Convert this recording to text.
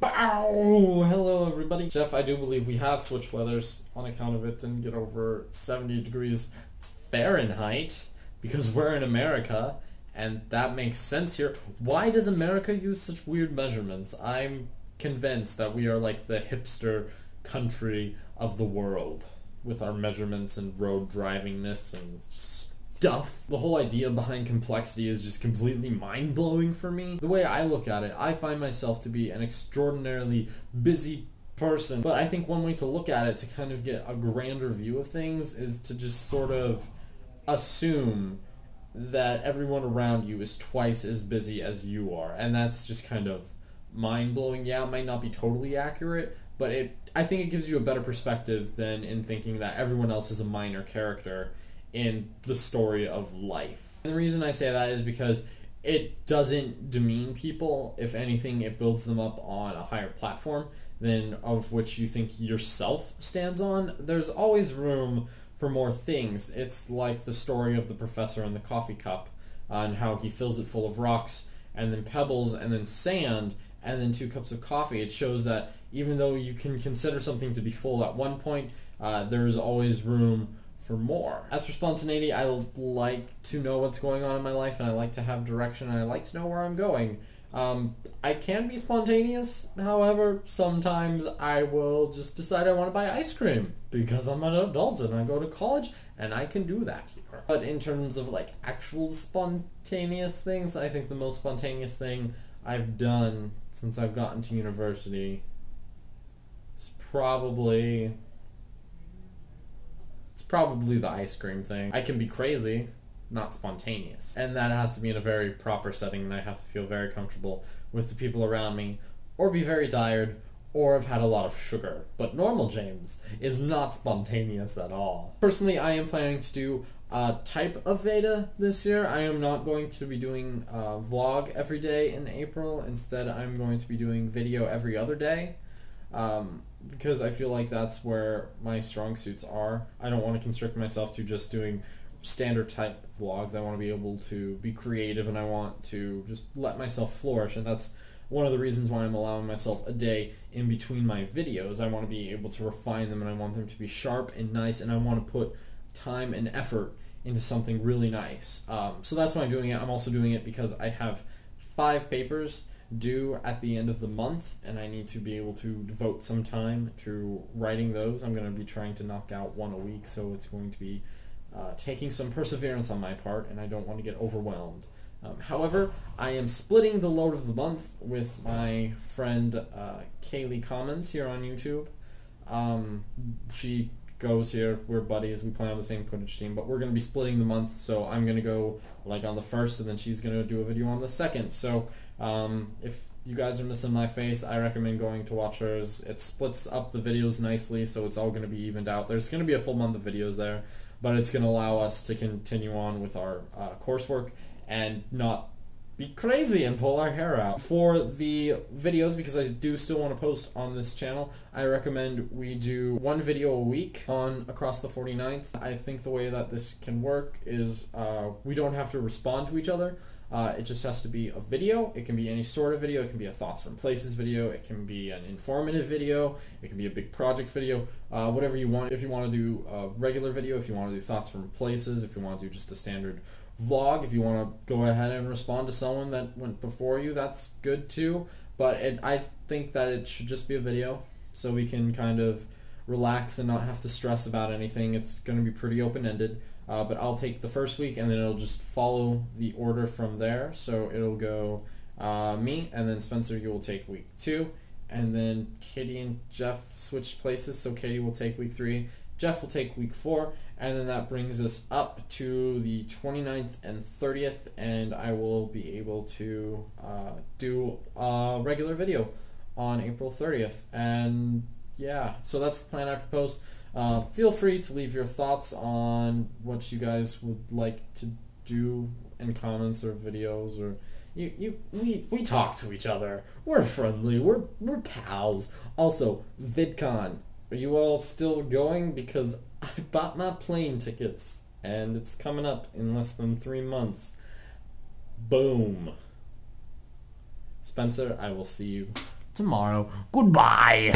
Bow! Hello, everybody. Jeff, I do believe we have switched weathers on account of it didn't get over 70 degrees Fahrenheit because we're in America, and that makes sense here. Why does America use such weird measurements? I'm convinced that we are like the hipster country of the world with our measurements and road drivingness and stuff. The whole idea behind complexity is just completely mind-blowing for me. The way I look at it, I find myself to be an extraordinarily busy person, but I think one way to look at it to kind of get a grander view of things is to just sort of assume that everyone around you is twice as busy as you are, and that's just kind of mind-blowing. Yeah, it might not be totally accurate, but I think it gives you a better perspective than in thinking that everyone else is a minor character in the story of life. And the reason I say that is because it doesn't demean people. If anything, it builds them up on a higher platform than of which you think yourself stands on. There's always room for more things. It's like the story of the professor and the coffee cup, and how he fills it full of rocks and then pebbles and then sand and then 2 cups of coffee. It shows that even though you can consider something to be full at one point, there is always room for more. As for spontaneity, I like to know what's going on in my life, and I like to have direction, and I like to know where I'm going. I can be spontaneous, however, sometimes I will just decide I want to buy ice cream because I'm an adult and I go to college and I can do that here. But in terms of like actual spontaneous things, I think the most spontaneous thing I've done since I've gotten to university is probably the ice cream thing. I can be crazy, not spontaneous. And that has to be in a very proper setting, and I have to feel very comfortable with the people around me, or be very tired, or have had a lot of sugar. But normal James is not spontaneous at all. Personally, I am planning to do a type of Veda this year. I am not going to be doing a vlog every day in April. Instead, I'm going to be doing video every other day. Because I feel like that's where my strong suits are. I don't want to constrict myself to just doing standard type vlogs. I want to be able to be creative, and I want to just let myself flourish, and that's one of the reasons why I'm allowing myself a day in between my videos. I want to be able to refine them, and I want them to be sharp and nice, and I want to put time and effort into something really nice. So that's why I'm doing it. I'm also doing it because I have 5 papers due at the end of the month, and I need to be able to devote some time to writing those. I'm going to be trying to knock out 1 a week, so it's going to be taking some perseverance on my part, and I don't want to get overwhelmed. However, I am splitting the load of the month with my friend Kaylee Commons here on YouTube. She goes here, we're buddies, we play on the same Quidditch team, but we're going to be splitting the month, so I'm going to go like on the 1st, and then she's going to do a video on the 2nd. So if you guys are missing my face, I recommend going to watch hers. It splits up the videos nicely, so it's all going to be evened out. There's going to be a full month of videos there, but it's going to allow us to continue on with our coursework and not be crazy and pull our hair out. For the videos, because I do still want to post on this channel, I recommend we do 1 video a week on Across the 49th. I think the way that this can work is we don't have to respond to each other. It just has to be a video. It can be any sort of video. It can be a Thoughts from Places video. It can be an informative video. It can be a big project video. Whatever you want. If you want to do a regular video, if you want to do Thoughts from Places, if you want to do just a standard vlog, if you want to go ahead and respond to someone that went before you, that's good too. But I think that it should just be a video, so we can kind of relax and not have to stress about anything. It's going to be pretty open-ended. But I'll take the first week, and then it'll just follow the order from there. So it'll go me, and then Spencer, you will take week 2, and then Katie and Jeff switch places. So Katie will take week 3, Jeff will take week 4, and then that brings us up to the 29th and 30th, and I will be able to do a regular video on April 30th. And yeah, so that's the plan I proposed. Feel free to leave your thoughts on what you guys would like to do in comments or videos, or we talk to each other. We're friendly. We're pals. Also, VidCon. Are you all still going? Because I bought my plane tickets, and it's coming up in less than 3 months. Boom. Spencer, I will see you tomorrow. Goodbye.